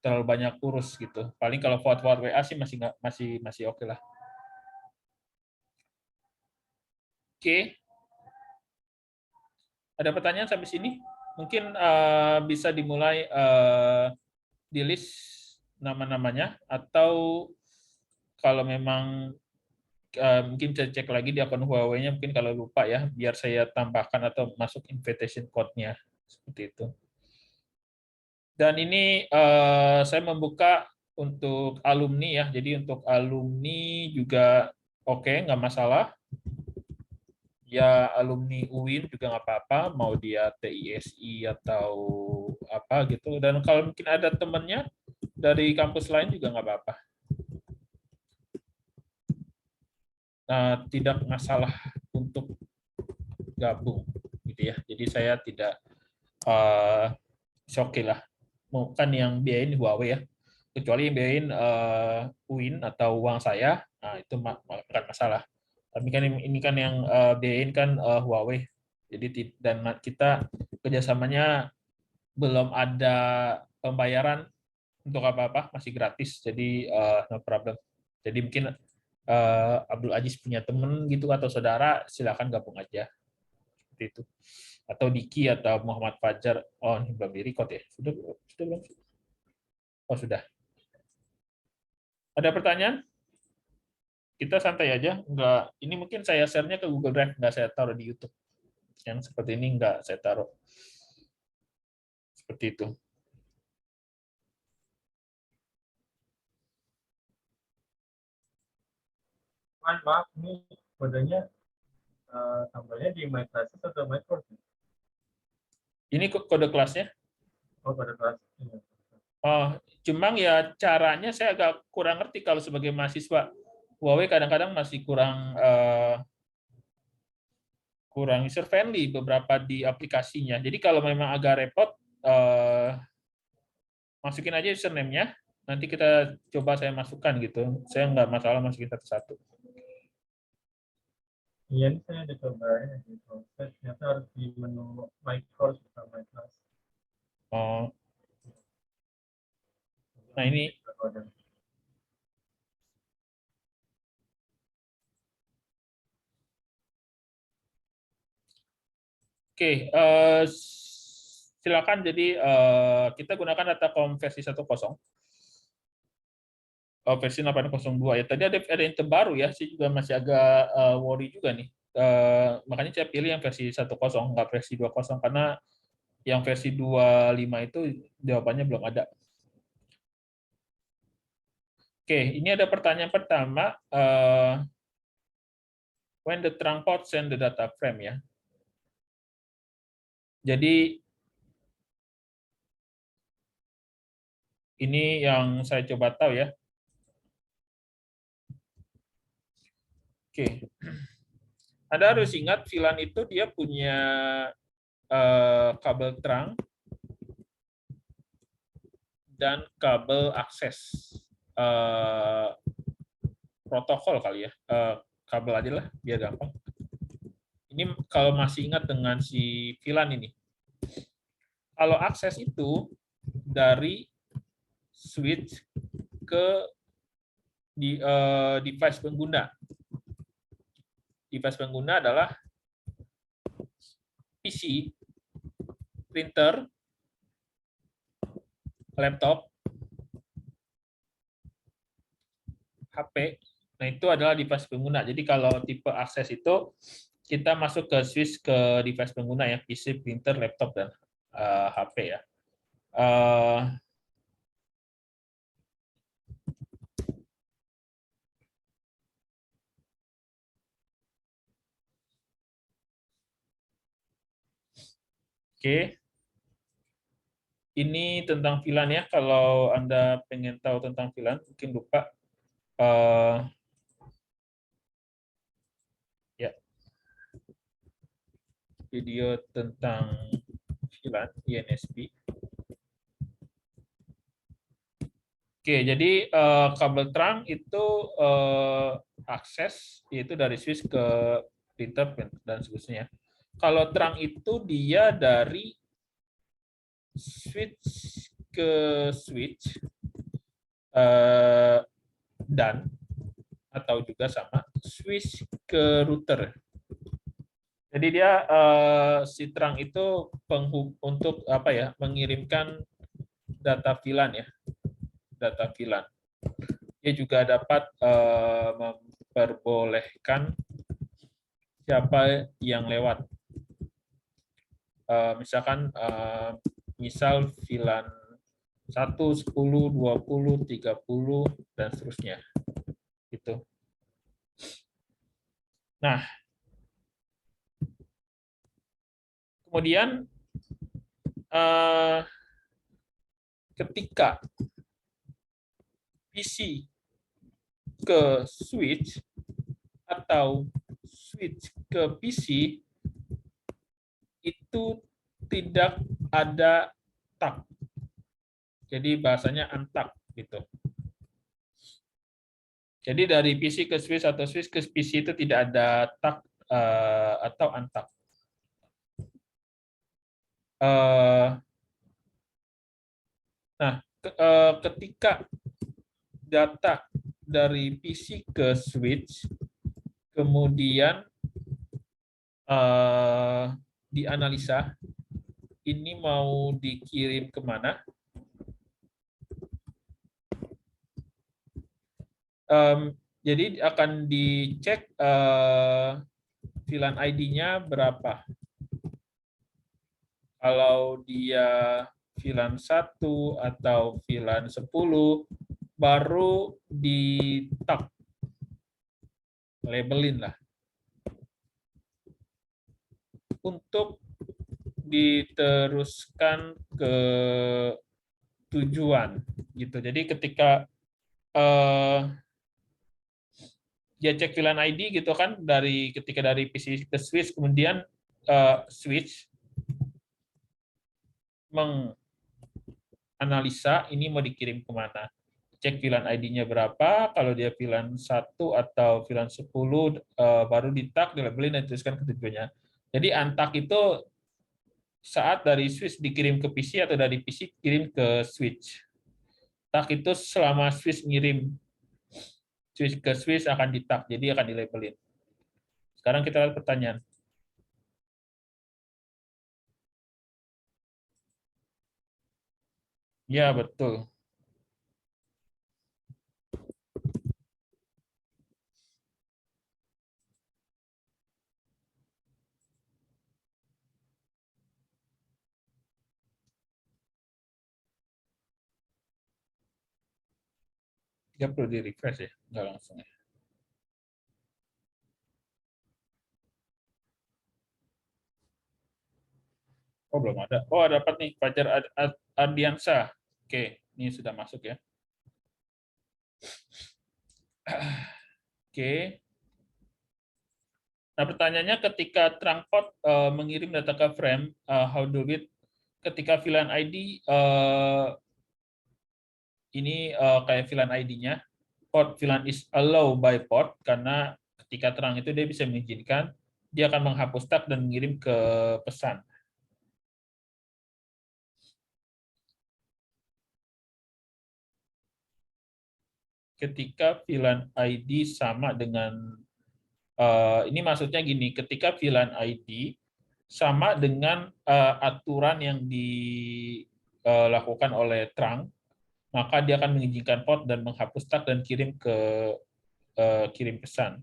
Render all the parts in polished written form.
terlalu banyak urus gitu. Paling kalau forward WA sih masih oke lah. Oke. Ada pertanyaan sampai sini? Mungkin bisa dimulai di list nama-namanya, atau kalau memang mungkin saya cek lagi di akun Huawei-nya, mungkin kalau lupa ya, biar saya tambahkan atau masuk invitation code-nya. Seperti itu. Dan ini saya membuka untuk alumni ya, jadi untuk alumni juga oke, nggak masalah. Ya alumni UIN juga nggak apa-apa, mau dia TISI atau apa gitu. Dan kalau mungkin ada temannya dari kampus lain juga nggak apa-apa. Nah, tidak masalah untuk gabung gitu ya. Jadi saya tidak oke lah. Mau kan yang biayain Huawei ya. Kecuali yang biayain UIN atau uang saya, nah itu bukan masalah. Tapi kan ini kan yang biayain kan Huawei. Jadi dan kita kerjasamanya belum ada pembayaran untuk apa-apa, masih gratis. Jadi no problem. Jadi mungkin Abdul Aziz punya temen gitu atau saudara, silakan gabung aja. Seperti itu. Atau Diki atau Muhammad Fajar. Oh, ini belum di-record ya. Sudah belum? Oh, sudah. Ada pertanyaan? Kita santai aja. Enggak, ini mungkin saya share-nya ke Google Drive, enggak saya taruh di YouTube. Yang seperti ini enggak saya taruh. Seperti itu. Maaf, ini kodenya tambahnya di My Classes atau My Course? Ini kode kelasnya. Oh, pada kelas. Oh, cuma ya caranya saya agak kurang ngerti kalau sebagai mahasiswa. Huawei kadang-kadang masih kurang user friendly beberapa di aplikasinya. Jadi kalau memang agak repot, masukin aja username-nya. Nanti kita coba saya masukkan gitu. Saya nggak masalah masukin satu-satu. Iya, ini saya ada cobain di proses. Ternyata harus di menu My Course atau My Class. Oh, nah ini oke, silakan. Jadi kita gunakan Datacom versi 10, versi 802 ya. Tadi ada yang terbaru ya, saya juga masih agak worry juga nih. Makanya saya pilih yang versi 10, nggak versi 20, karena yang versi 25 itu jawabannya belum ada. Oke, ini ada pertanyaan pertama. When the trunk port send the data frame ya. Jadi ini yang saya coba tahu ya. Oke. Anda harus ingat VLAN itu dia punya kabel trunk dan kabel akses protokol kali ya. Kabel aja lah biar gampang. Ini kalau masih ingat dengan si VLAN ini. Kalau akses itu dari switch ke device pengguna. Device pengguna adalah PC, printer, laptop, HP. Nah, itu adalah device pengguna. Jadi kalau tipe akses itu kita masuk ke switch ke device pengguna ya, PC, printer, laptop, dan HP ya. Oke. Ini tentang VLAN ya. Kalau Anda pengen tahu tentang VLAN, mungkin lupa. Ya, video tentang VLAN, INSP. Oke, jadi kabel trunk itu akses, yaitu dari switch ke printer dan seterusnya. Kalau trunk itu dia dari switch ke switch dan atau juga sama switch ke router. Jadi dia si trunk itu untuk apa ya, mengirimkan data VLAN ya, data VLAN. Dia juga dapat memperbolehkan siapa yang lewat. Misalkan misal VLAN 1, 10, 20, 30 dan seterusnya. Gitu. Nah, kemudian ketika PC ke switch atau switch ke PC itu tidak ada tag. Jadi bahasanya untag gitu. Jadi dari PC ke switch atau switch ke PC itu tidak ada tag atau untag. Nah, ketika data dari PC ke switch kemudian dianalisa, ini mau dikirim kemana? Jadi akan dicek VLAN ID-nya berapa. Kalau dia VLAN 1 atau VLAN 10, baru di tag, labelin lah. Untuk diteruskan ke tujuan gitu. Jadi ketika dia cek VLAN ID gitu kan, ketika dari PC ke switch, kemudian switch menganalisa ini mau dikirim kemana. Cek VLAN ID-nya berapa, kalau dia VLAN 1 atau VLAN 10 baru di-tag, dilabelin dan dituliskan ke tujuannya. Jadi untag itu saat dari switch dikirim ke PC atau dari PC kirim ke switch. Tag itu selama switch ngirim switch ke switch akan di-tag, jadi akan dilabelin. Sekarang kita lihat pertanyaan. Ya, betul. Dia perlu di-refresh ya, nggak langsung ya. Oh, belum ada. Oh, dapat nih, Fajar Ardiansa. Oke, ini sudah masuk ya. Oke. Nah, pertanyaannya ketika trunk-port mengirim data ke frame, how do it? Ketika VLAN ID ini kayak VLAN ID-nya, port VLAN is allow by port, karena ketika terang itu dia bisa mengizinkan, dia akan menghapus tag dan mengirim ke pesan. Ketika VLAN ID sama dengan ini maksudnya gini, ketika VLAN ID sama dengan aturan yang dilakukan oleh trunk, maka dia akan mengizinkan port dan menghapus tag dan kirim pesan.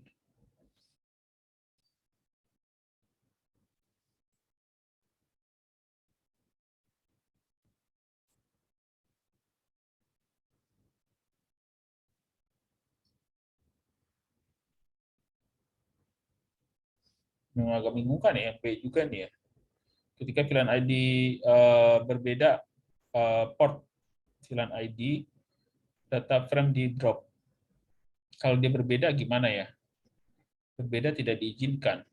Memang agak membingungkan ya, yang B juga nih ya. Ketika VLAN ID berbeda port VLAN ID, data frame di drop. Kalau dia berbeda gimana ya? Berbeda tidak diizinkan.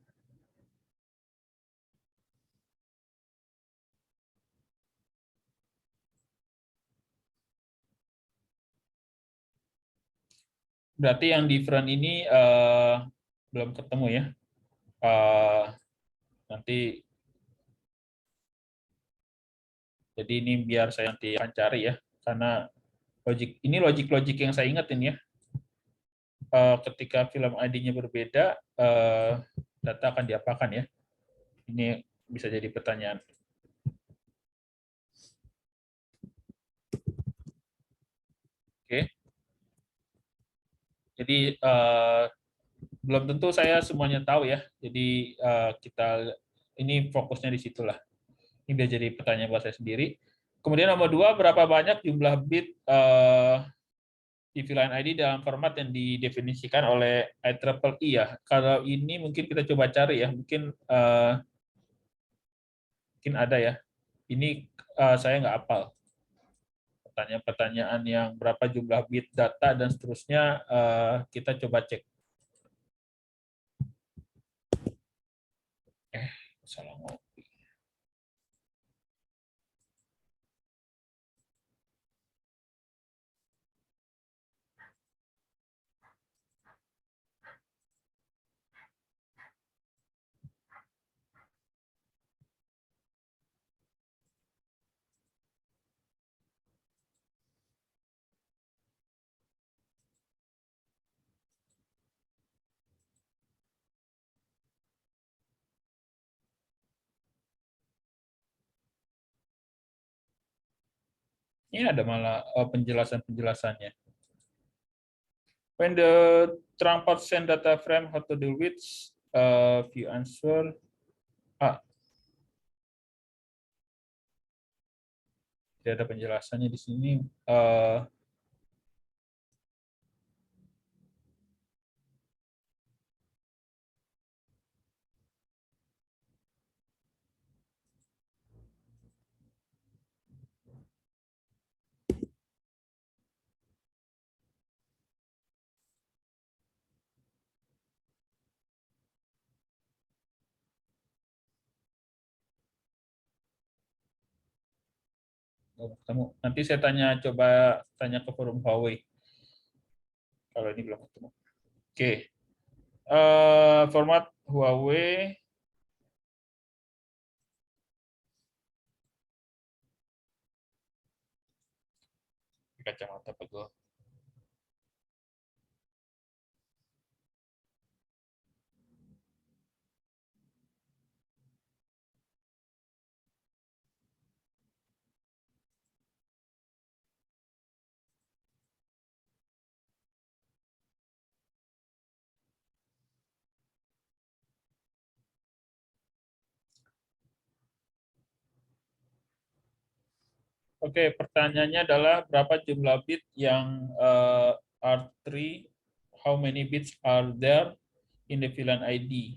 Berarti yang different ini belum ketemu ya. Nanti jadi ini biar saya nanti akan cari ya, karena Logik yang saya ingat ini ya. Ketika film ID-nya berbeda, data akan diapakan ya? Ini bisa jadi pertanyaan. Oke. Jadi belum tentu saya semuanya tahu ya. Jadi ini fokusnya di situlah. Ini biar jadi pertanyaan buat saya sendiri. Kemudian nomor 2, berapa banyak jumlah bit di VLAN ID dalam format yang didefinisikan oleh IEEE ya. Kalau ini mungkin kita coba cari ya. Mungkin ada ya. Ini saya nggak hafal. Pertanyaan-pertanyaan yang berapa jumlah bit data dan seterusnya kita coba cek. Salah ngopi. Ini ada malah penjelasan-penjelasannya. When the transport send data frame, how to deal with view answer. Tidak ada penjelasannya di sini. Ketemu. Nanti saya coba tanya ke forum Huawei. Kalau ini belum ketemu. Oke. Format Huawei. Kacamata pegel. Oke, pertanyaannya adalah berapa jumlah bit yang R3, how many bits are there in the VLAN ID?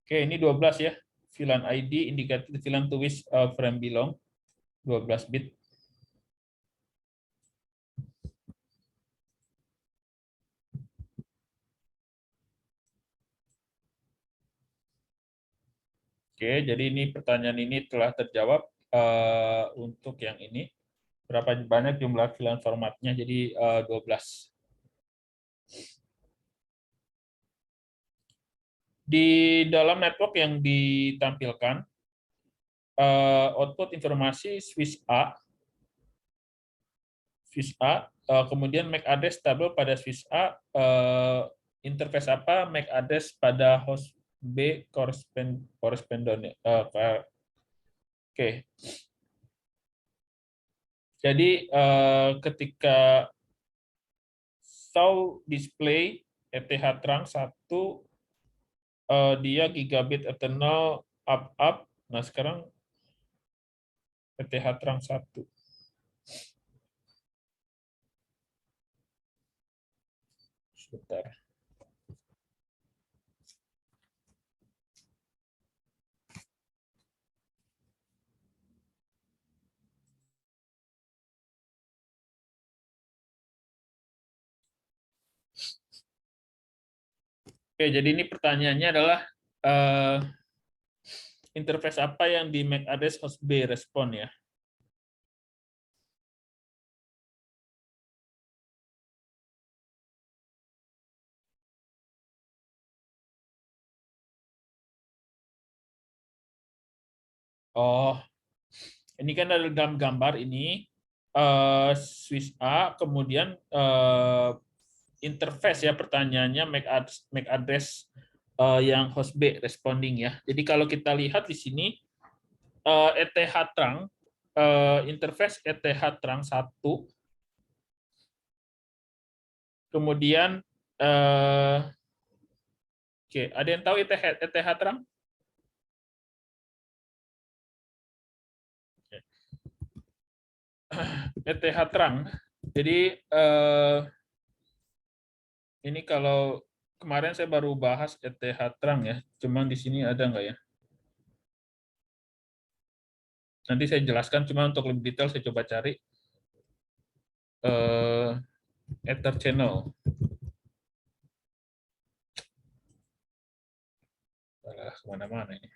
Oke, ini 12 ya. VLAN ID indicated VLAN to which frame belong. 12 bit. Oke, jadi ini pertanyaan ini telah terjawab untuk yang ini. Berapa banyak jumlah VLAN formatnya? Jadi 12. Di dalam network yang ditampilkan, output informasi switch A, kemudian MAC address tabel pada switch A, interface apa MAC address pada host B correspondent. Oke. Jadi ketika show display ETH trunk 1, dia gigabit eternal up. Nah, sekarang ETH trunk 1. Sebentar. Oke, jadi ini pertanyaannya adalah interface apa yang di MAC address host B respon ya? Oh, ini kan ada dalam gambar ini Swiss A, kemudian interface ya pertanyaannya MAC address yang host B responding ya. Jadi kalau kita lihat di sini ETH Trunk interface ETH Trunk 1, kemudian oke, ada yang tahu ETH Trunk? ETH Trunk. Jadi ini kalau kemarin saya baru bahas ETH Trunk ya, cuman di sini ada nggak ya? Nanti saya jelaskan, cuma untuk lebih detail saya coba cari Ether Channel. Kemana-mana ini.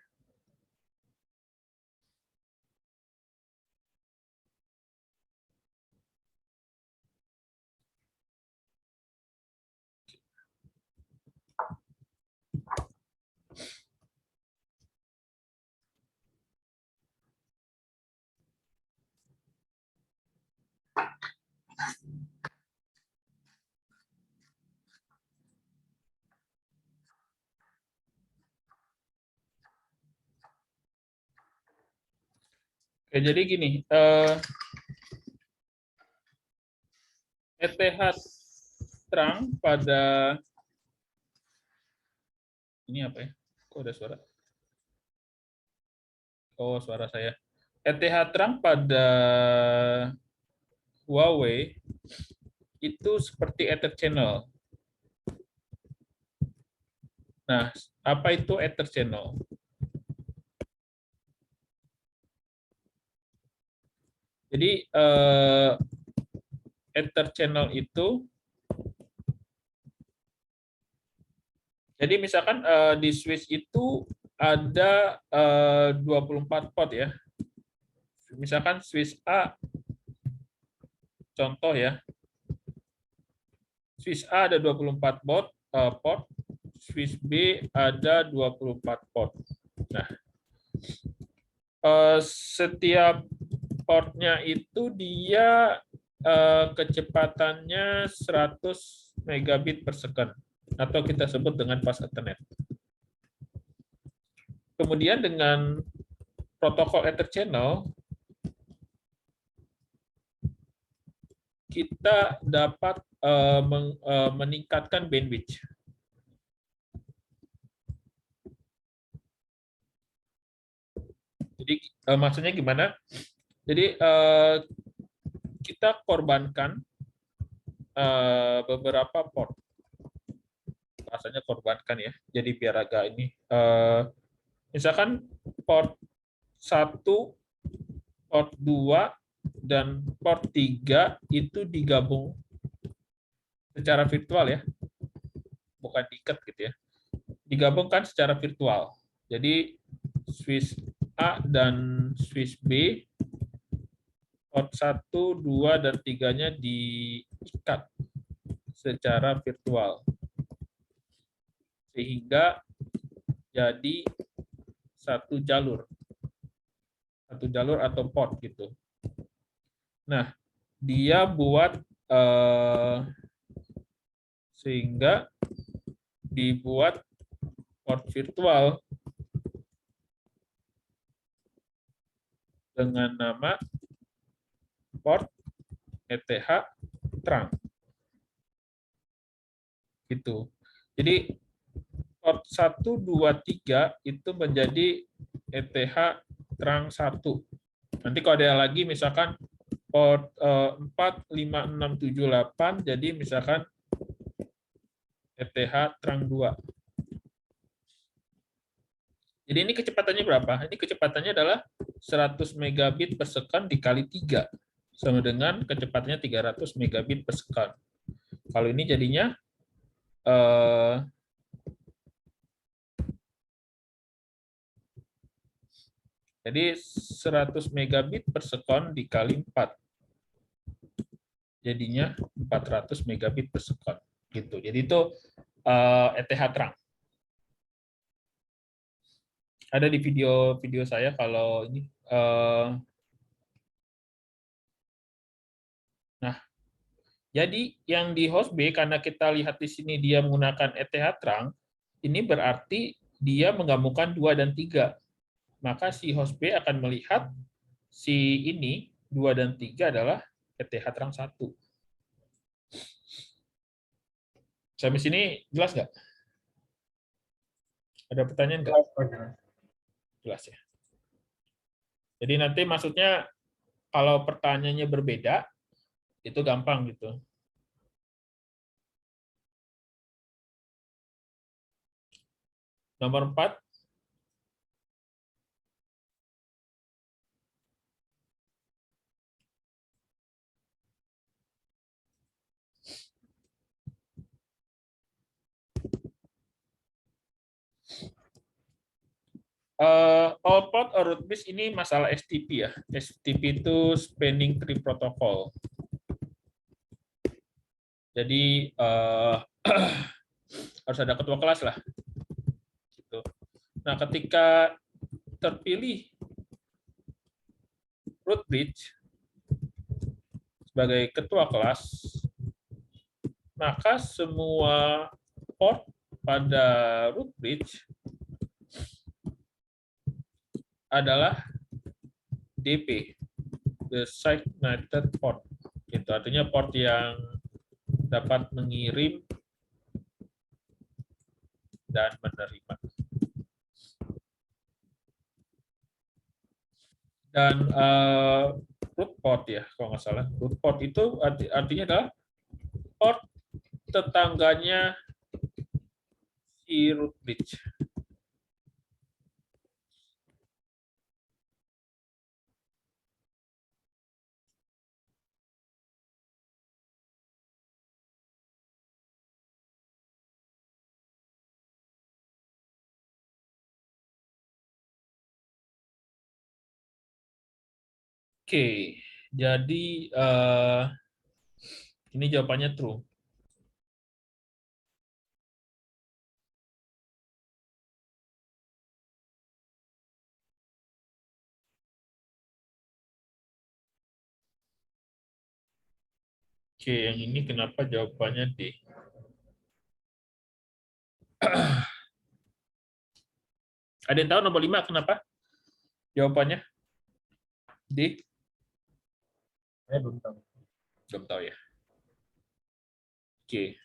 Oke, jadi gini, ETH Trunk pada ini apa ya? Kok ada suara? Oh, suara saya. ETH Trunk pada Huawei itu seperti Ether Channel. Nah, apa itu Ether Channel? Jadi Ether Channel itu, jadi misalkan di Swiss itu ada 24 port ya. Misalkan Swiss A, contoh ya, Swiss A ada 24 port, Swiss B ada 24 port. Nah, setiap portnya itu dia kecepatannya 100 megabit per second, atau kita sebut dengan fast Ethernet. Kemudian dengan protokol Ether Channel, kita dapat meningkatkan bandwidth. Jadi maksudnya gimana? Jadi kita korbankan beberapa port. Rasanya korbankan ya. Jadi biar agak ini. Misalkan port 1, port 2, dan port 3 itu digabung secara virtual ya. Bukan diikat gitu ya. Digabungkan secara virtual. Jadi Swiss A dan Swiss B, port 1, 2, dan 3-nya diikat secara virtual. Sehingga jadi satu jalur atau port gitu. Nah, dia buat sehingga dibuat port virtual dengan nama port ETH Trunk. Gitu. Jadi port 1, 2, 3 itu menjadi ETH Trunk 1. Nanti kalau ada lagi misalkan port 4, 5, 6, 7, 8, jadi misalkan ETH Trunk 2. Jadi ini kecepatannya berapa? Ini kecepatannya adalah 100 megabit per second dikali 3. Sama dengan kecepatannya 300 megabit per second. Kalau ini jadinya jadi 100 megabit per second dikali 4. Jadinya 400 megabit per second. Gitu. Jadi itu ETH Trunk. Ada di video saya kalau ini. Nah, jadi yang di host B, karena kita lihat di sini dia menggunakan ETH terang, ini berarti dia menggabungkan 2 dan 3. Maka si host B akan melihat si ini 2 dan 3 adalah ETH terang 1. Sampai sini jelas nggak? Ada pertanyaan nggak? Jelas ya. Jadi nanti maksudnya kalau pertanyaannya berbeda, itu gampang gitu. Nomor 4, all port or root bridge ini masalah STP ya. STP itu Spanning Tree Protocol. Jadi harus ada ketua kelas lah. Gitu. Nah, ketika terpilih root bridge sebagai ketua kelas, maka semua port pada root bridge adalah DP, designated port. Itu artinya port yang dapat mengirim dan menerima. Dan root port ya, kalau nggak salah. Root port itu artinya adalah port tetangganya si root bridge. Oke, jadi ini jawabannya true. Oke, yang ini kenapa jawabannya D? Ada yang tahu nomor 5 kenapa? Jawabannya D? Saya belum tahu. Belum tahu ya. Oke.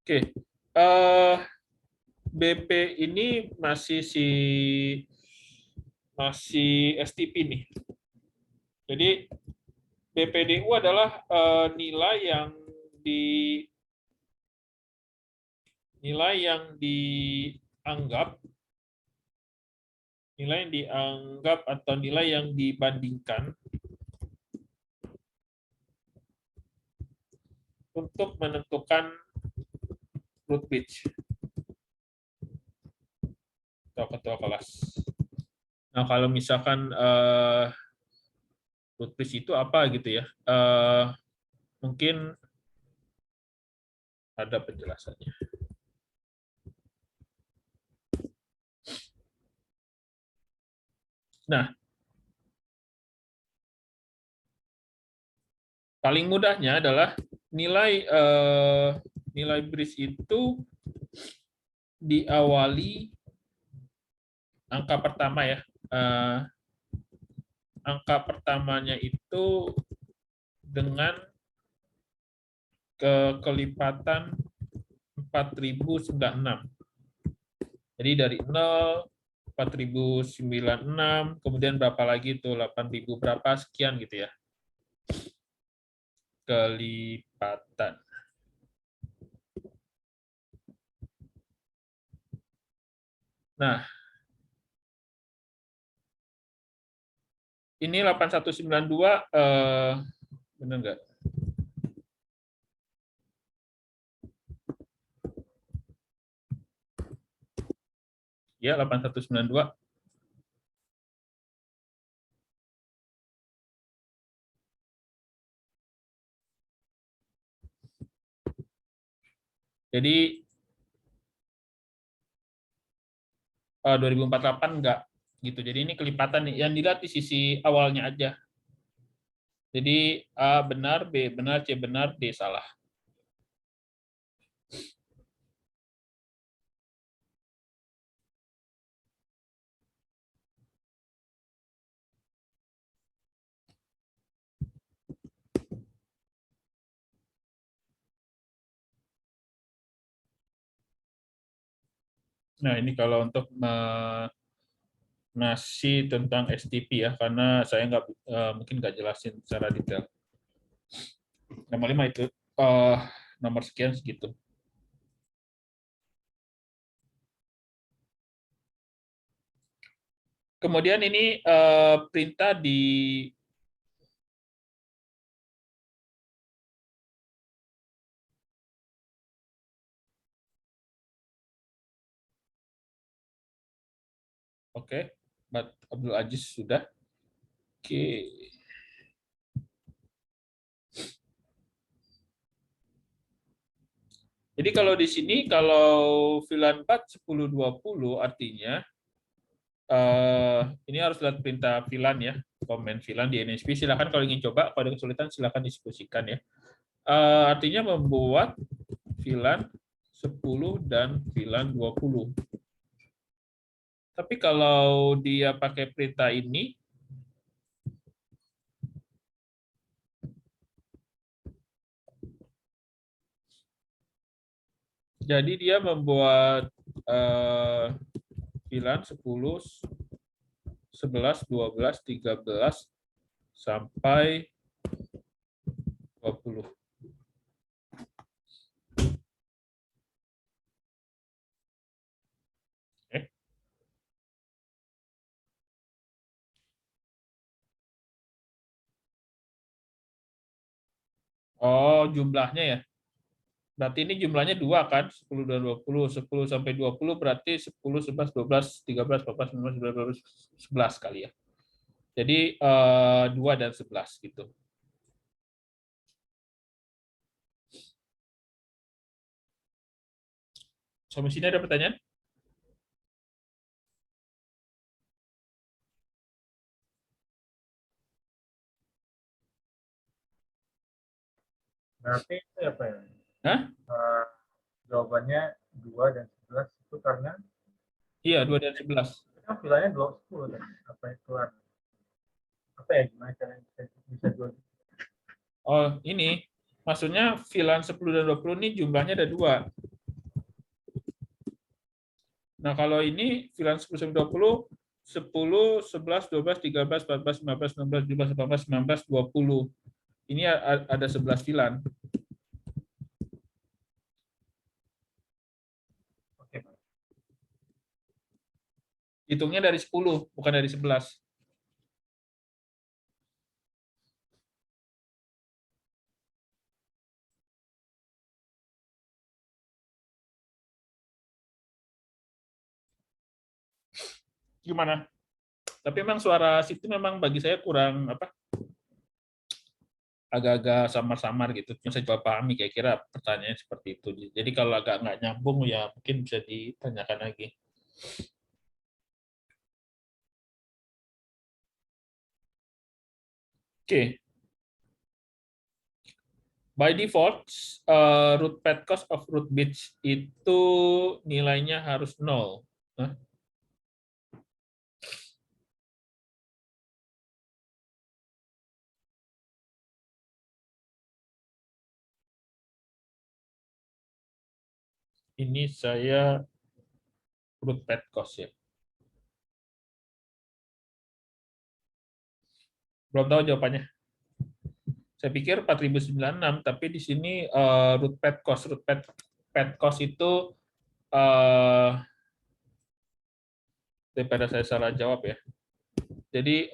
Oke. BP ini masih STP nih. Jadi BPDU adalah nilai yang dianggap atau nilai yang dibandingkan untuk menentukan root bridge atau ketua kelas. Nah, kalau misalkan root bridge itu apa gitu ya? Mungkin ada penjelasannya. Nah, paling mudahnya adalah nilai bridge itu diawali angka pertama ya. Angka pertamanya itu dengan kelipatan 4096. Jadi dari 0, 4096, kemudian berapa lagi itu 8000 berapa sekian gitu ya. Kelipatan. Nah, ini 8192 benar nggak? Ya, 8192. Jadi 2048 enggak gitu. Jadi ini kelipatan nih. Yang dilihat di sisi awalnya aja. Jadi A benar, B benar, C benar, D salah. Nah, ini kalau untuk ngasih tentang STP ya, karena saya nggak mungkin nggak jelasin secara detail. Nomor 5 itu nomor sekian segitu. Kemudian ini perintah di Oke, Abdul Aziz sudah. Oke. Jadi kalau di sini kalau VLAN 4 1020 artinya ini harus lihat perintah VLAN ya, komen VLAN di NSP. Silakan kalau ingin coba, kalau ada kesulitan silakan diskusikan ya. Artinya membuat VLAN 10 dan VLAN 20. Tapi kalau dia pakai perintah ini, jadi dia membuat VLAN 10, 11, 12, 13, sampai 20. Oh, jumlahnya ya. Berarti ini jumlahnya 2 kan? 10 dan 20. 10 sampai 20 berarti 10, 11, 12, 13, 14, 15, 16, 11 kali ya. Jadi 2 dan 11 gitu. Sampai sini ada pertanyaan? Berarti itu apa ya? Hah? Jawabannya 2 dan 11 itu karena Iya, 2 dan 11. kan pilihannya 10 kan? Apa itu apa ya, gimana caranya bisa 2? Oh, ini maksudnya VLAN 10 dan 20 ini jumlahnya ada 2. Nah, kalau ini VLAN 10 sampai 20, 10, 11, 12, 13, 14, 15, 16, 17, 18, 19, 20. Ini ada 11 VLAN. Oke. Hitungnya dari 10, bukan dari 11. Gimana? Tapi memang suara situ memang bagi saya kurang apa? Agak-agak samar-samar gitu. Yang saya coba pahami kira-kira pertanyaannya seperti itu. Jadi kalau agak nggak nyambung ya mungkin bisa ditanyakan lagi. Oke. By default, root path cost of root bits itu nilainya harus 0. Hah? Ini saya root path cost ya. Belum tahu jawabannya. Saya pikir 4096, tapi di sini root path cost. Root path cost itu daripada saya salah jawab ya. Jadi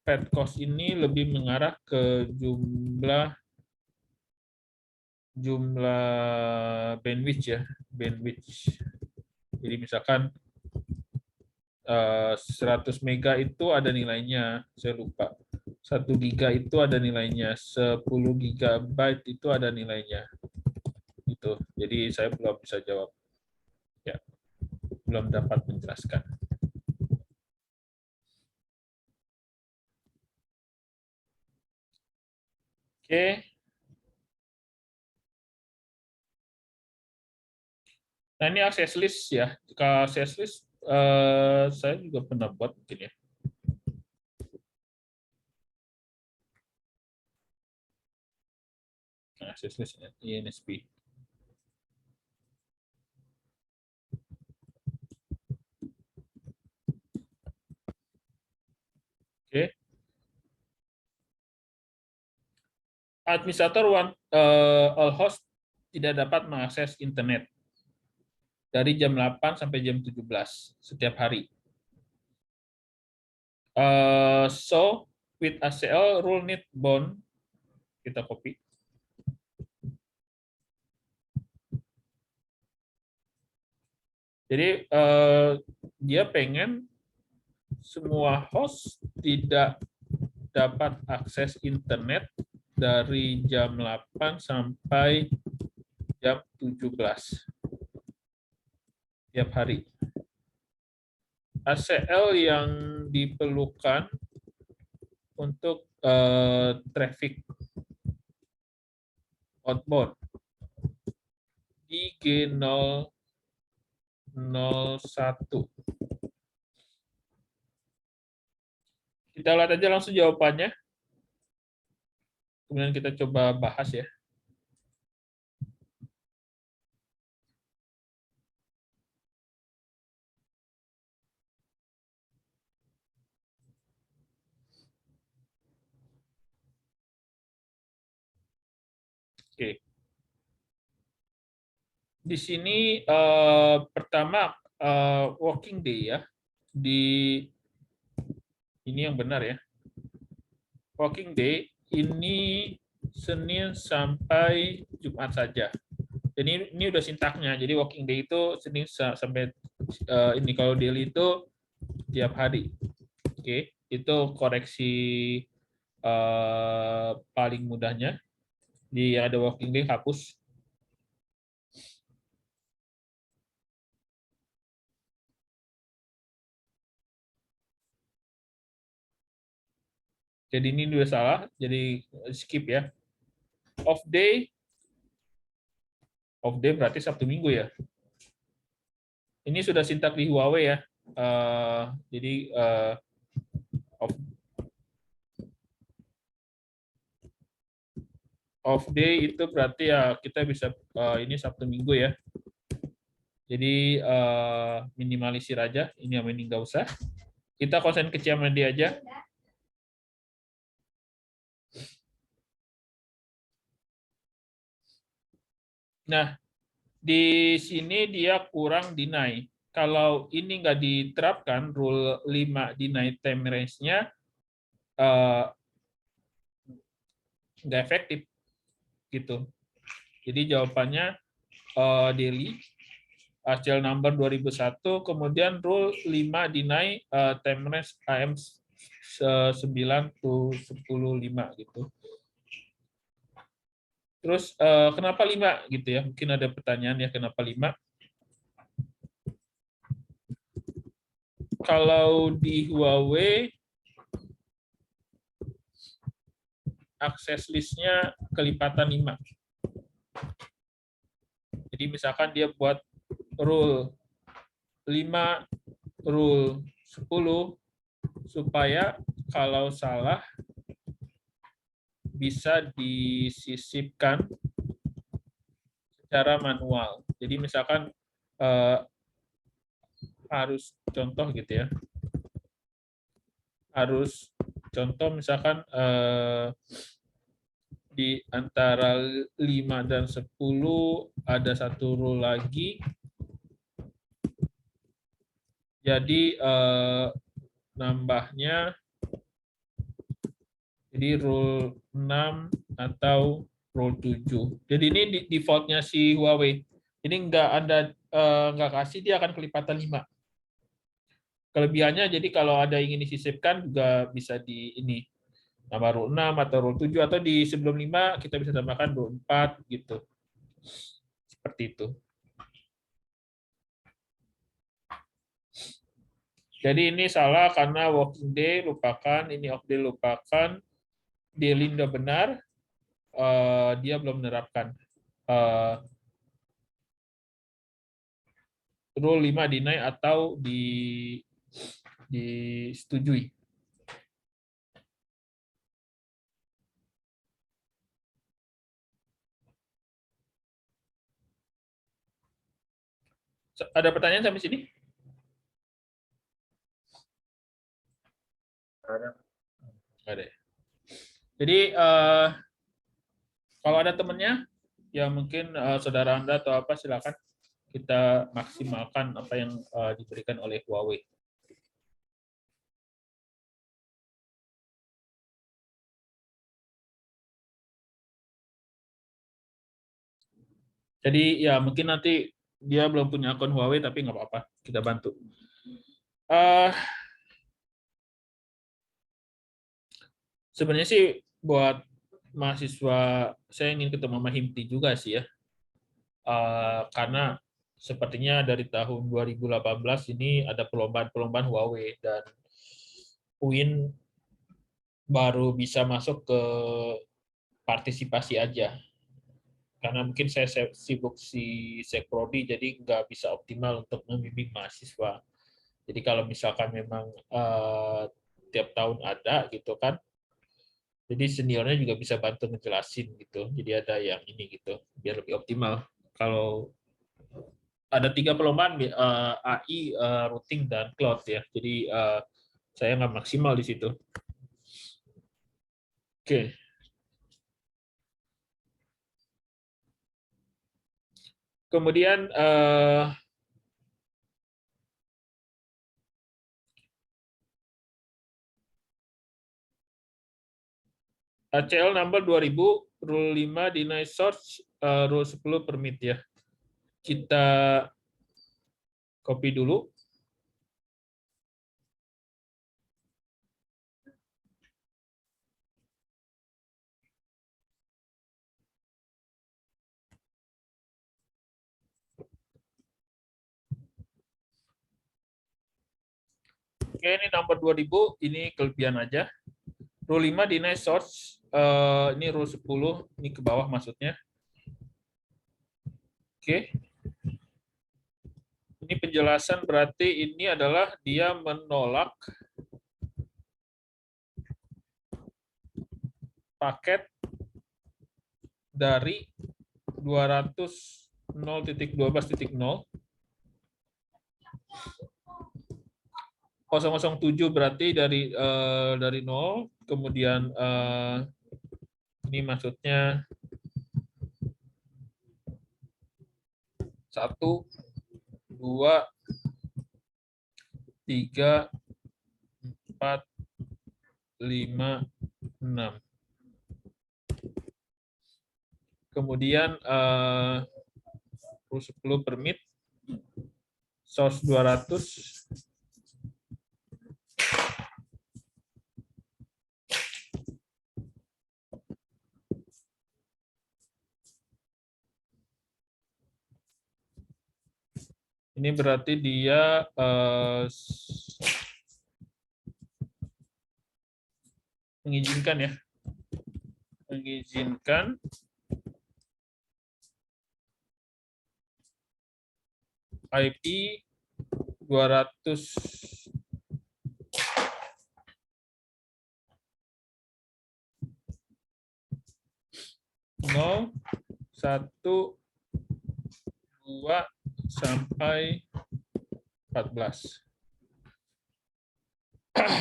path cost ini lebih mengarah ke jumlah bandwidth ya, bandwidth. Jadi misalkan 100 mega itu ada nilainya, saya lupa. 1 giga itu ada nilainya, 10 gigabyte itu ada nilainya. gitu. Jadi saya belum bisa jawab. Ya, belum dapat menjelaskan. Oke. Nah, ini access list ya. Jika access list saya juga pernah buat mungkin ya. Nah, access list INSP. Oke. Administrator all host tidak dapat mengakses internet dari jam 8 sampai jam 17 setiap hari. So with ACL rule need bound, kita copy. Jadi dia pengen semua host tidak dapat akses internet dari jam 8 sampai jam 17 tiap hari. ACL yang diperlukan untuk traffic outbound di G001. Kita lihat aja langsung jawabannya. Kemudian kita coba bahas ya. Oke. Di sini pertama working day ya. Di ini yang benar ya. Working day ini Senin sampai Jumat saja. Jadi ini udah sintaknya. Jadi working day itu Senin sampai ini, kalau daily itu tiap hari. Oke, itu koreksi paling mudahnya. Di ada working day hapus. Jadi ini udah salah, jadi skip ya. Off day berarti Sabtu Minggu ya. Ini sudah sintak di Huawei ya. Jadi off day itu berarti ya kita bisa ini Sabtu Minggu ya. Jadi minimalisir aja, ini yang ini nggak usah. Kita konsen ke CMD aja. Nah, di sini dia kurang deny. Kalau ini nggak diterapkan, rule 5 deny time range-nya nggak efektif. Gitu. Jadi jawabannya daily, hasil number 2001, kemudian rule 5 deny time range AM 9 to 10.5 gitu. Terus kenapa 5 gitu ya? Mungkin ada pertanyaan ya, kenapa 5? Kalau di Huawei akses list-nya kelipatan 5. Jadi misalkan dia buat rule 5, rule 10 supaya kalau salah bisa disisipkan secara manual. Jadi misalkan harus contoh gitu ya. Harus contoh misalkan di antara 5 dan 10 ada satu rule lagi. Jadi nambahnya jadi rule 6 atau rule 7. Jadi ini default-nya si Huawei. Ini nggak kasih, dia akan kelipatan 5. Kelebihannya jadi kalau ada yang ingin disisipkan juga bisa di ini nama rule 6 atau rule 7, atau di sebelum 5 kita bisa tambahkan rule 4 gitu. Seperti itu. Jadi ini salah karena working day lupakan, ini off day lupakan, daily udah benar, dia belum menerapkan. Rule 5 deny atau disetujui. Ada pertanyaan sampai sini? Ada. Ada. Jadi kalau ada temennya, ya mungkin saudara Anda atau apa, silakan kita maksimalkan apa yang diberikan oleh Huawei. Jadi ya mungkin nanti dia belum punya akun Huawei, tapi nggak apa-apa, kita bantu. Sebenarnya sih buat mahasiswa, saya ingin ketemu sama Himti juga sih ya. Karena sepertinya dari tahun 2018 ini ada perlombaan-perlombaan Huawei, dan UIN baru bisa masuk ke partisipasi aja. Karena mungkin saya sibuk si Sekrodi, jadi nggak bisa optimal untuk membimbing mahasiswa. Jadi kalau misalkan memang tiap tahun ada gitu kan, jadi seniornya juga bisa bantu ngejelasin gitu. Jadi ada yang ini gitu, biar lebih optimal. Kalau ada 3 perlombaan, AI, routing, dan cloud ya. Jadi saya nggak maksimal di situ. Oke. Kemudian ACL number 2000, rule 5 deny source, rule 10 permit ya. Kita copy dulu. Oke, ini number 2000, ini kelebihan aja. Rule 5 deny source, ini rule 10, ini ke bawah maksudnya. Oke. Ini penjelasan, berarti ini adalah dia menolak paket dari 200.0.12.0 007, berarti dari 0, kemudian ini maksudnya 1, 2, 3, 4, 5, 6. Kemudian rule 10 permit, source 200, ini berarti dia mengizinkan ya, mengizinkan IP 200 0, 1, 2, sampai 14.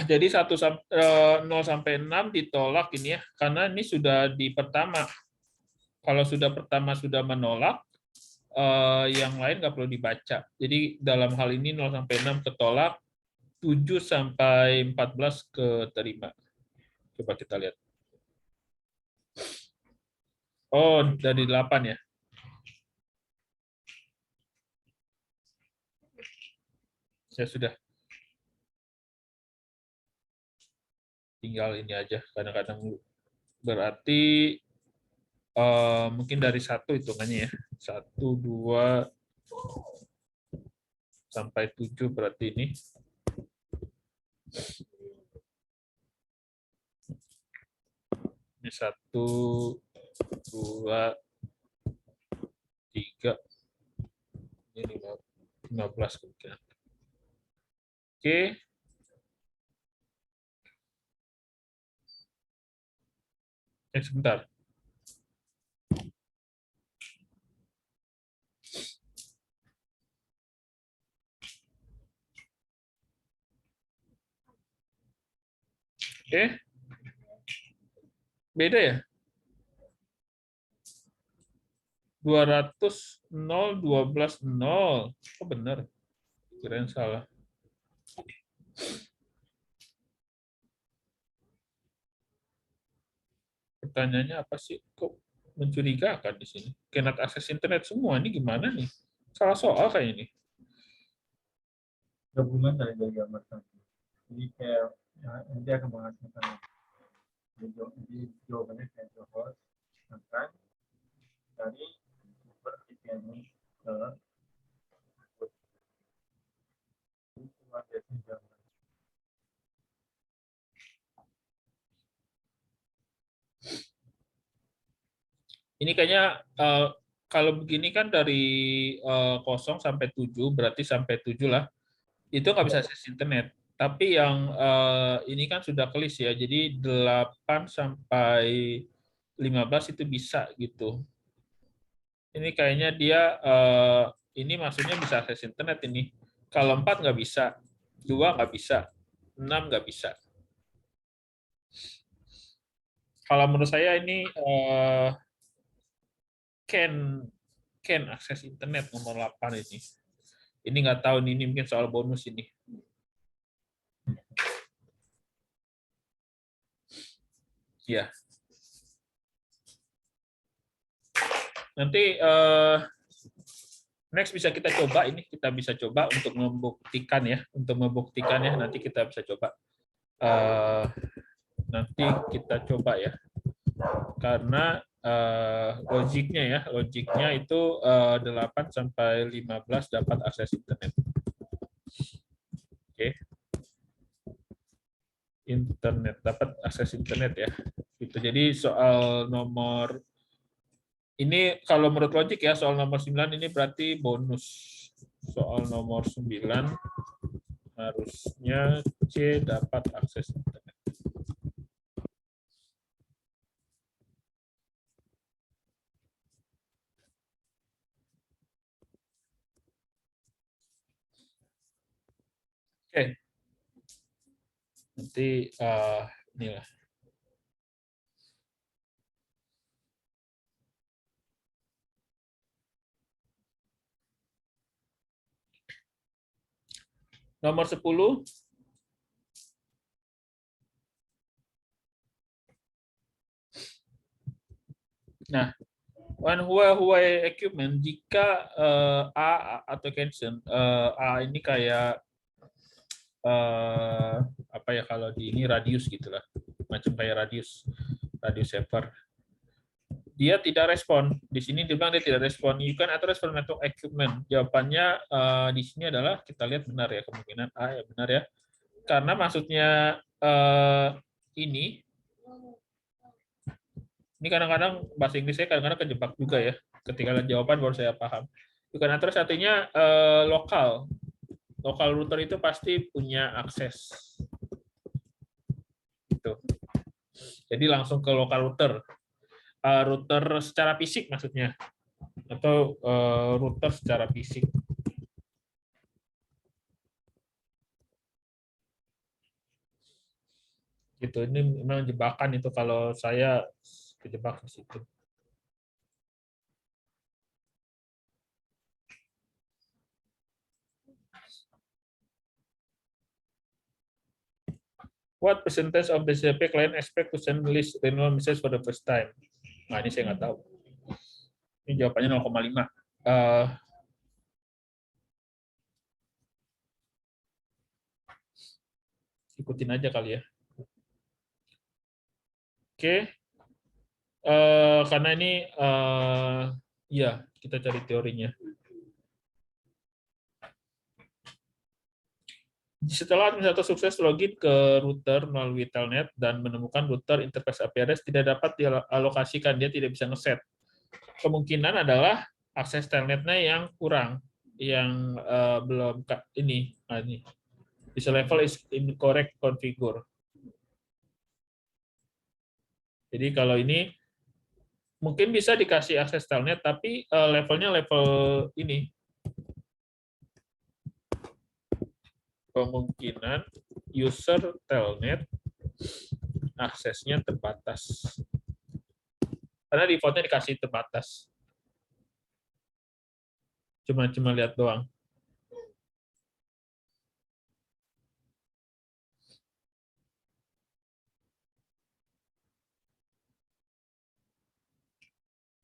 Jadi 0 sampai 6 ditolak ini ya, karena ini sudah di pertama. Kalau sudah pertama sudah menolak, yang lain nggak perlu dibaca. Jadi dalam hal ini 0 sampai 6 ketolak, 7 sampai 14 keterima. Coba kita lihat. Oh, dari 8 ya. Saya sudah tinggal ini aja, kadang-kadang berarti Mungkin dari 1 hitungannya ya. 1, 2, sampai 7 berarti ini. Ini 1, 2, 3. Ini 15 kemungkinan. Oke. Sebentar. Beda ya? 200, 0, 12, 0. Oh benar. Kirain salah. Pertanyaannya apa sih? Kok mencurigakan di sini? Cannot akses internet semua. Ini gimana nih? Salah soal kayak ini. Gabungan dari gambar tadi. Jadi kayak ya, nanti akan menghasilkan jadi jawabannya kayak host akan dari sumber VPN ke cuma biasanya gambar. Ini kayaknya kalau begini kan dari 0 sampai 7, berarti sampai 7 lah. Itu nggak bisa akses internet. Tapi yang ini kan sudah kelis ya, jadi 8 sampai 15 itu bisa gitu. Ini kayaknya dia ini maksudnya bisa akses internet ini. Kalau 4 nggak bisa, 2 nggak bisa, 6 nggak bisa. Kalau menurut saya ini can akses internet nomor 8 ini. Ini nggak tahu ini mungkin soal bonus ini. Ya. Nanti next bisa kita coba ini, kita bisa coba untuk membuktikan ya, nanti kita bisa coba. Nanti kita coba ya. Karena logiknya itu 8 sampai 15 dapat akses internet. Oke. Internet, dapat akses internet ya. Gitu. Jadi soal nomor ini kalau menurut logik ya, soal nomor 9 ini berarti bonus. Soal nomor 9 harusnya C dapat akses internet. Oke. Nanti inilah. Nomor 10. Nah, when Huawei equipment, jika A atau Cancel, A ini kayak apa ya kalau di ini radius gitulah, macam kayak radius saver. Dia tidak respon. Di sini dibilang dia tidak respon. You can authorize for network equipment. Jawabannya di sini adalah kita lihat benar ya, kemungkinan A ya benar ya. Karena maksudnya ini kadang-kadang bahasa Inggrisnya kadang-kadang kejebak juga ya. Ketika lihat jawaban baru saya paham. You can authorize artinya lokal. Lokal router itu pasti punya akses. Gitu. Jadi langsung ke lokal router. Router secara fisik maksudnya, atau router secara fisik. Gitu. Ini memang jebakan itu kalau saya kejebak di situ. What percentage of the CP client expect to send list renewal message for the first time? Nah, ini saya nggak tahu. Ini jawabannya 0,5. Ikutin aja kali ya. Oke. Karena ini ya kita cari teorinya. Setelah administrator sukses login ke router melalui telnet dan menemukan router interface IP address tidak dapat dialokasikan, dia tidak bisa ngeset. Kemungkinan adalah akses telnetnya yang kurang, yang belum ini. This level is incorrect configure. Jadi kalau ini mungkin bisa dikasih akses telnet, tapi levelnya level ini. Kemungkinan user telnet aksesnya terbatas. Karena defaultnya dikasih terbatas. Cuma lihat doang.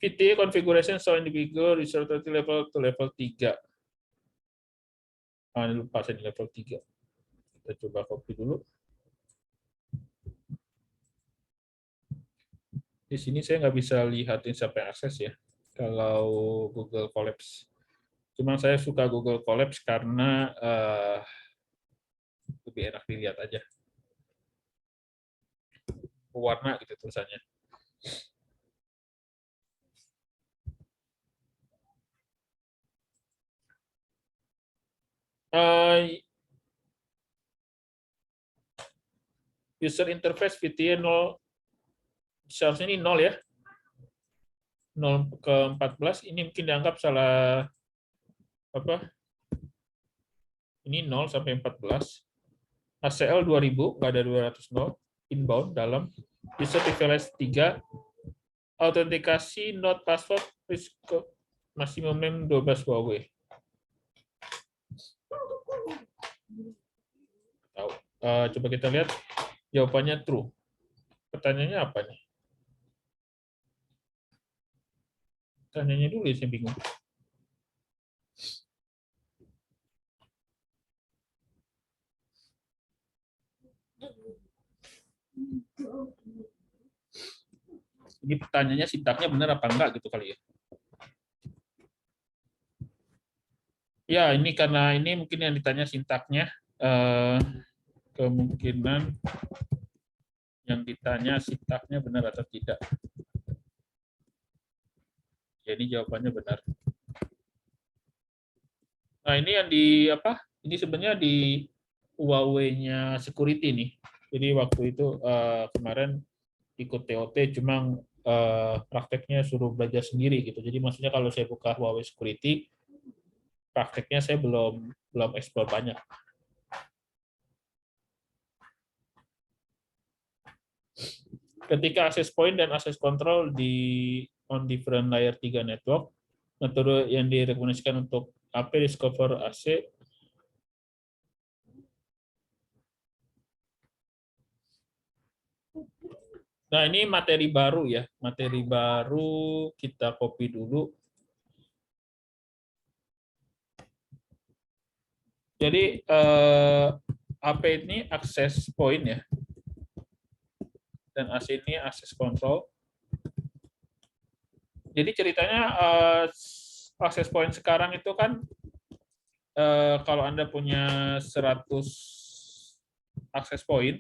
VT configuration so individual user level to level 3. Ini lupa saya di level 3. Kita coba copy dulu. Di sini saya nggak bisa lihatin siapa yang akses ya, kalau Google Collapse. Cuma saya suka Google Collapse karena lebih enak dilihat aja. Warna gitu tulisannya. User interface VT 0, seharusnya ini 0 ya. 0 ke 14, ini mungkin dianggap salah apa? Ini 0 sampai 14. ACL 2000, nggak ada 200 inbound dalam. User privilege 3, autentikasi not password maksimum name 12 Huawei. Coba kita lihat jawabannya true. Pertanyaannya apa nih? Pertanyaannya dulu ya, saya bingung. Ini pertanyaannya sintaknya benar apa enggak gitu kali ya. Ya, ini karena ini mungkin yang ditanya sintaknya, kemungkinan yang ditanya sintaknya benar atau tidak. Ya, ini jawabannya benar. Nah, ini yang di apa? Ini sebenarnya di Huawei-nya security nih. Jadi waktu itu kemarin ikut TOT, cuma prakteknya suruh belajar sendiri gitu. Jadi maksudnya kalau saya buka Huawei security, prakteknya saya belum explore banyak. Ketika access point dan access control di on different layer 3 network, metode yang direkomendasikan untuk AP discover AC. Nah, ini materi baru ya. Materi baru kita copy dulu. Jadi AP ini access point ya. Dan AC ini access control. Jadi ceritanya access point sekarang itu kan kalau Anda punya 100 access point,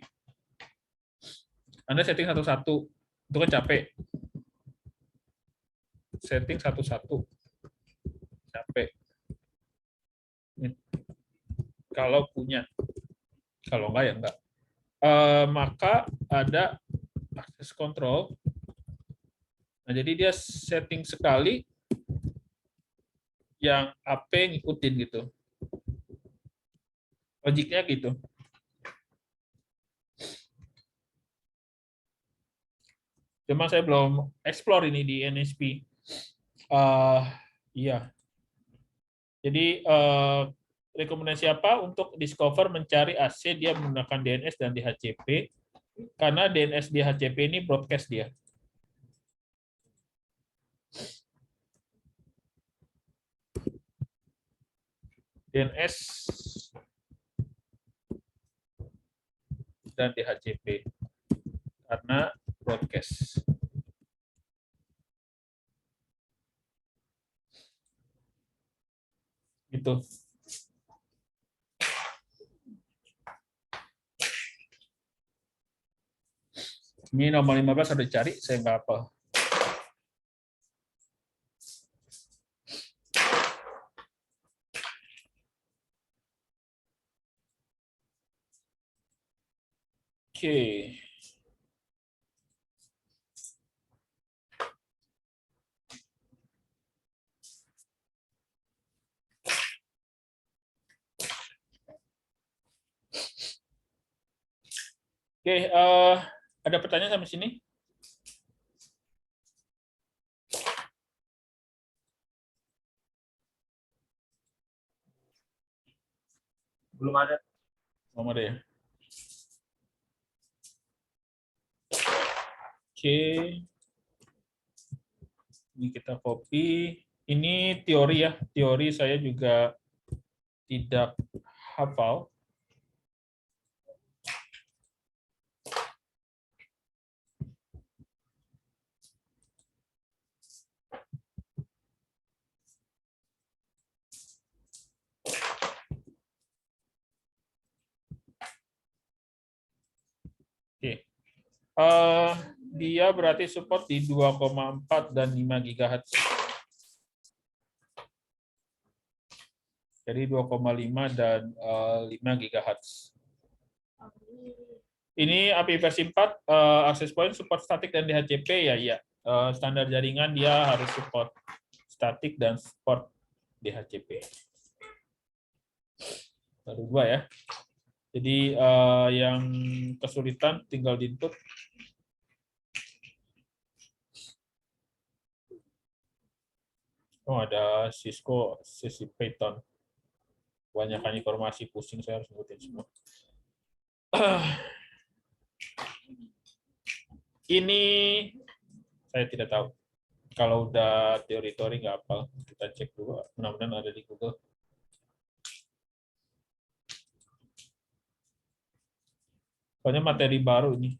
Anda setting satu-satu, itu kan capek. Setting satu-satu, capek. Kalau punya, kalau enggak ya enggak. Maka ada access control. Nah, jadi dia setting sekali, yang AP ngikutin gitu. Logiknya gitu. Cuma saya belum explore ini di NSP. Iya. Jadi rekomendasi apa untuk discover mencari AC dia menggunakan DNS dan DHCP, karena DNS DHCP ini broadcast dia. DNS dan DHCP karena broadcast. Itu. Ini nomor 15 ada dicari, saya nggak apa. Oke. Oke, ada pertanyaan sampai sini? Belum ada. Belum ada ya? Oke. Ini kita copy. Ini teori ya. Teori saya juga tidak hafal. Oke. Dia berarti support di 2,4 dan 5 GHz. Jadi 2,5 dan 5 GHz. Ini API versi 4, access point support statik dan DHCP ya, iya. Standar jaringan dia harus support statik dan support DHCP. Baru 2 ya. Jadi yang kesulitan tinggal di input. Oh, ada Cisco, sesi Python. Banyakkan informasi pusing, saya harus sebutin semua. Ini saya tidak tahu. Kalau udah teori-teori nggak apa, kita cek dulu. Mudah-mudahan ada di Google. Soalnya materi baru ini.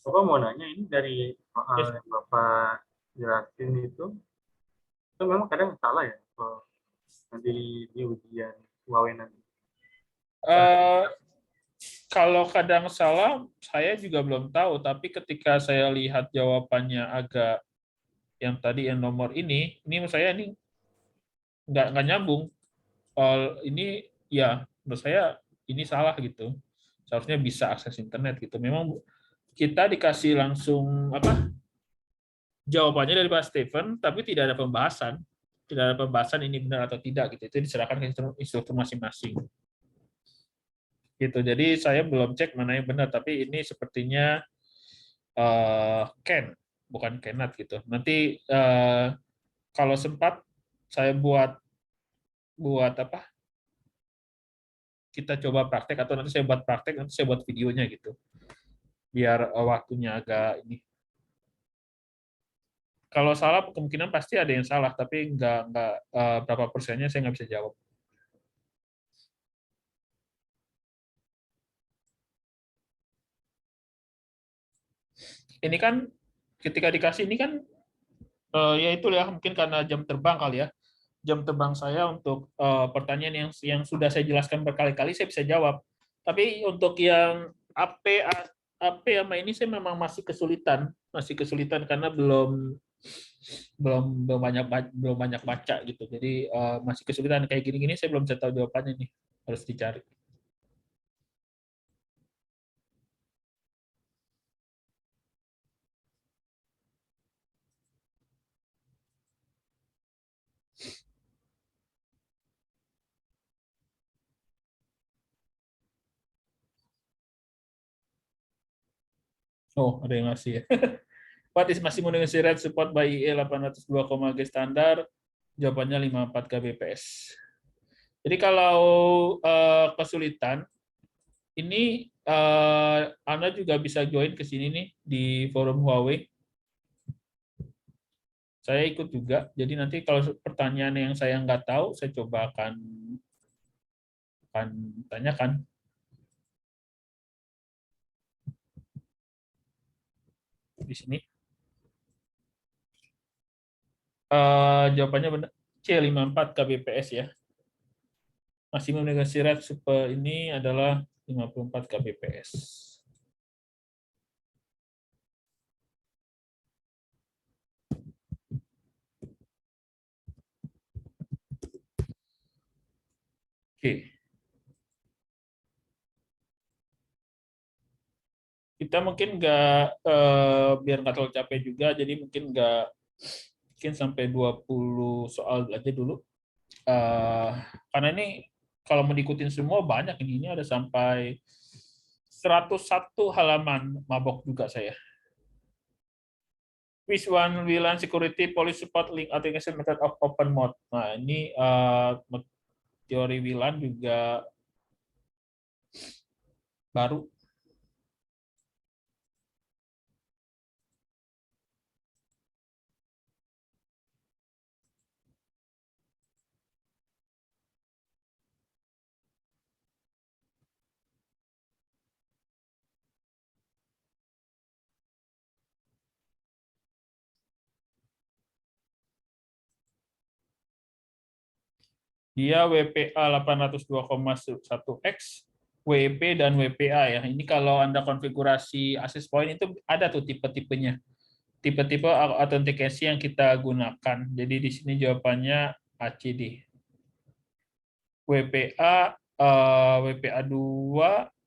Bapak mau nanya, ini dari soal yang Bapak jelasin itu memang kadang salah ya nanti di ujian Huawei nanti. Kalau kadang salah, saya juga belum tahu. Tapi ketika saya lihat jawabannya agak yang tadi yang nomor ini menurut saya ini nggak nyambung. Ini ya menurut saya ini salah gitu. Seharusnya bisa akses internet gitu. Memang kita dikasih langsung apa jawabannya dari Pak Stephen, tapi tidak ada pembahasan. Tidak ada pembahasan ini benar atau tidak gitu. Itu diserahkan ke instruktur masing-masing. Gitu. Jadi saya belum cek mana yang benar, tapi ini sepertinya Ken, bukan cannot gitu. Nanti kalau sempat saya buat apa? Kita coba praktek atau nanti saya buat praktek, nanti saya buat videonya gitu. Biar waktunya agak ini. Kalau salah kemungkinan pasti ada yang salah, tapi nggak berapa persennya saya nggak bisa jawab. Ini kan ketika dikasih ini kan ya itu ya mungkin karena jam terbang kali ya. Jam terbang saya untuk pertanyaan yang sudah saya jelaskan berkali-kali saya bisa jawab. Tapi untuk yang AP sama ini saya memang masih kesulitan karena belum banyak baca gitu. Jadi masih kesulitan kayak gini-gini saya belum bisa tahu jawabannya nih. Harus dicari. Oh, ada yang ngasih ya. What is maximum frequency rate support by IE 802,G standar? Jawabannya 54 Kbps. Jadi kalau kesulitan, ini Anda juga bisa join ke sini nih di forum Huawei. Saya ikut juga. Jadi nanti kalau pertanyaan yang saya nggak tahu, saya coba akan tanyakan. Di sini. Jawabannya benar. C54 kbps ya. Maksimum negasi rate super ini adalah 54 kbps. Oke. Kita mungkin biar nggak terlalu capek juga, jadi mungkin sampai 20 soal aja dulu. Karena ini kalau mau diikutin semua banyak ini ada sampai 101 halaman, mabok juga saya. Which one VLAN security policy support link authentication method of open mode. Nah, ini teori VLAN juga baru. Dia WPA 802,1X, WP dan WPA ya. Ini kalau Anda konfigurasi access point itu ada tuh tipe-tipenya. Tipe-tipe authentication yang kita gunakan. Jadi di sini jawabannya ACD. WPA WPA 2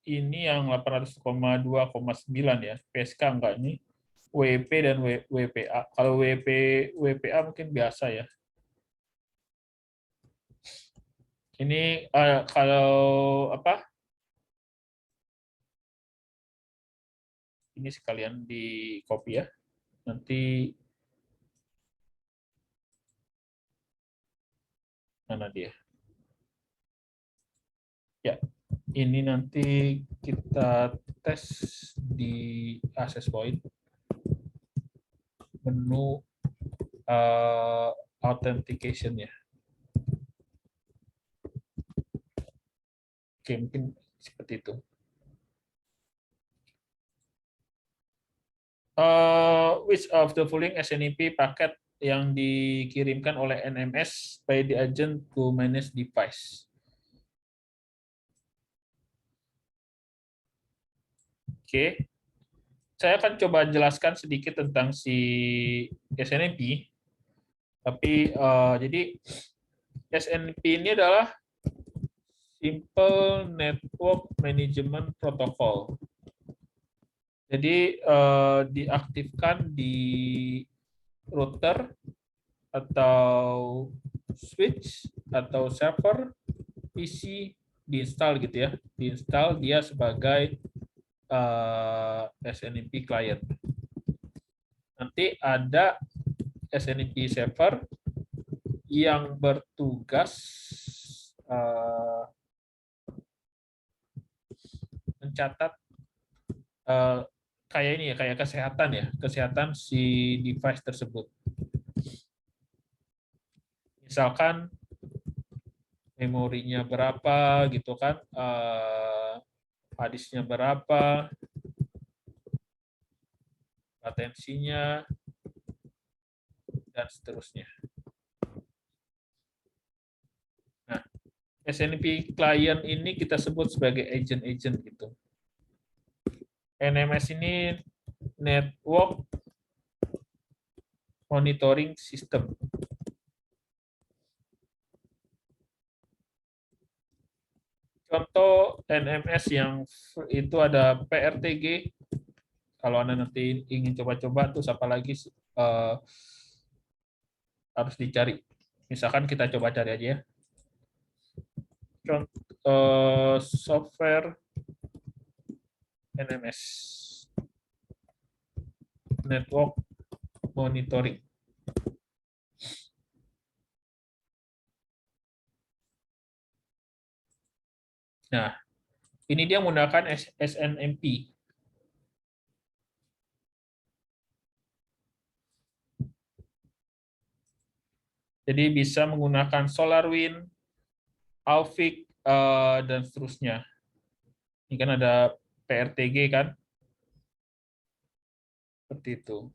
ini yang 800,2,9 ya. PSK enggak ini. WP dan WPA. Kalau WPA mungkin biasa ya. Ini kalau apa? Ini sekalian di copy ya. Nanti mana dia? Ya, ini nanti kita tes di access point. Menu authentication ya. Oke, mungkin seperti itu. Which of the following SNMP paket yang dikirimkan oleh NMS by the agent to manage device? Oke, saya akan coba jelaskan sedikit tentang si SNMP. Tapi jadi SNMP ini adalah Simple Network Management Protocol. Jadi diaktifkan di router atau switch atau server PC, diinstal gitu ya. Diinstal dia sebagai SNMP client. Nanti ada SNMP server yang bertugas mencatat kayak ini ya, kayak kesehatan si device tersebut. Misalkan memorinya berapa gitu kan, harddisknya berapa, latensinya, dan seterusnya. Nah, SNMP client ini kita sebut sebagai agent-agent gitu. NMS ini Network Monitoring System. Contoh NMS yang itu ada PRTG. Kalau Anda nanti ingin coba-coba, terus apalagi harus dicari. Misalkan kita coba cari aja ya. Contoh software NMS. Network Monitoring. Nah, ini dia menggunakan SNMP. Jadi bisa menggunakan SolarWinds, Auvik, dan seterusnya. Ini kan ada PRTG kan? Seperti itu.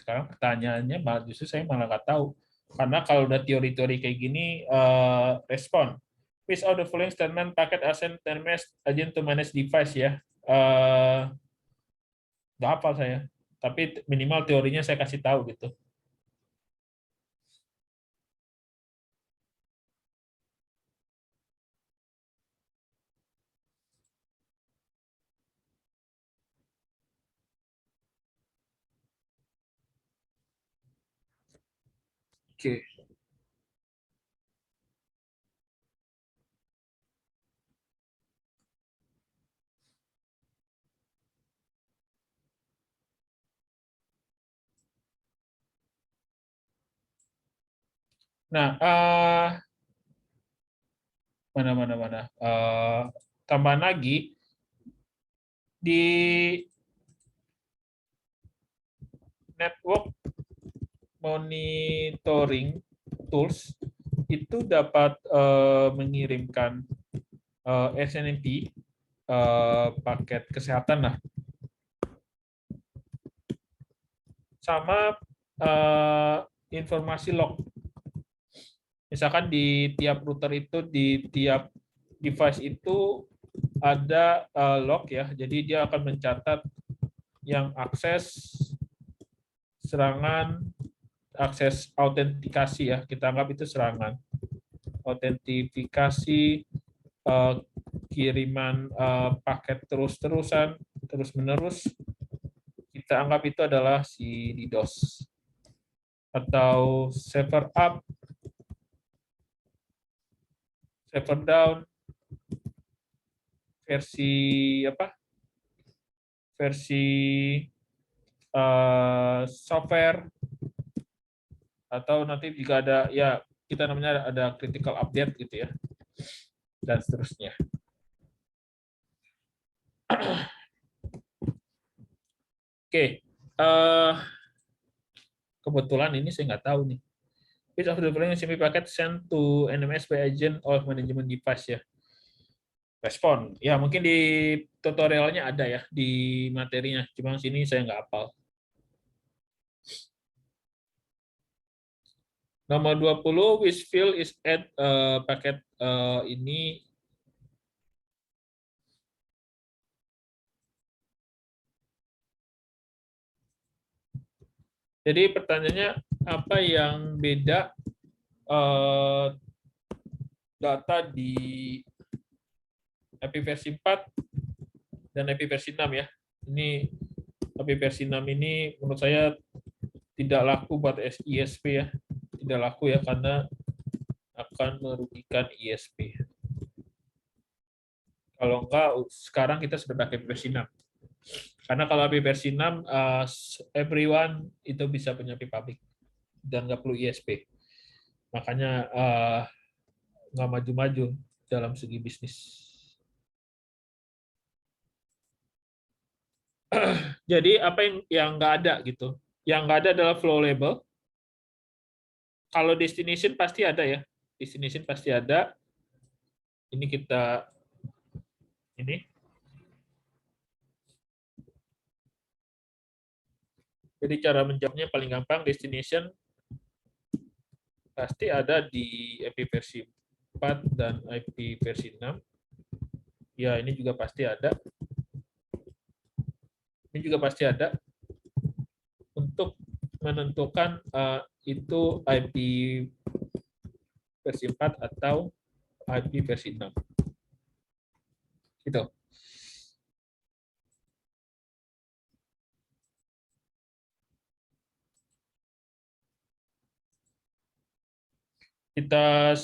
sekarang pertanyaannya malah justru saya malah nggak tahu. Karena kalau udah teori-teori kayak gini, respon. Which of the following statement packet assign terminus agent to manage device ya. Nggak hafal saya. Tapi minimal teorinya saya kasih tahu gitu. Oke. Nah, mana. Tambahan lagi di network monitoring tools itu dapat mengirimkan SNMP paket kesehatan lah, sama informasi log. Misalkan di tiap router itu, di tiap device itu ada log ya, jadi dia akan mencatat yang akses serangan, akses autentikasi ya, kita anggap itu serangan. Autentifikasi, kiriman paket terus-terusan, terus-menerus, kita anggap itu adalah si DDoS. Atau server up, server down, versi apa? Versi software, atau nanti jika ada ya kita namanya ada critical update gitu ya, dan seterusnya. Oke, kebetulan ini saya nggak tahu nih. Which of the following SMP packet sent to NMS by agent of management device ya? Respon. Ya mungkin di tutorialnya ada ya, di materinya. Cuma sini saya nggak hafal. Nomor 20, which field is add paket ini. Jadi pertanyaannya, apa yang beda data di IP versi 4 dan IP versi 6 ya. Ini IP versi 6 ini menurut saya tidak laku buat ISP ya. Tidak laku ya, karena akan merugikan ISP. Kalau enggak, sekarang kita sudah pakai versi 6. Karena kalau IP versi 6, everyone itu bisa punya IP public dan nggak perlu ISP. Makanya nggak maju-maju dalam segi bisnis. Jadi apa yang nggak ada gitu? Yang nggak ada adalah flow label. Kalau destination pasti ada ya. Destination pasti ada. Ini kita ini. Jadi cara menjawabnya paling gampang, destination pasti ada di IP versi 4 dan IP versi 6. Ya, ini juga pasti ada. Ini juga pasti ada. Untuk menentukan itu IP versi 4 atau IP versi 6. Gitu. Kita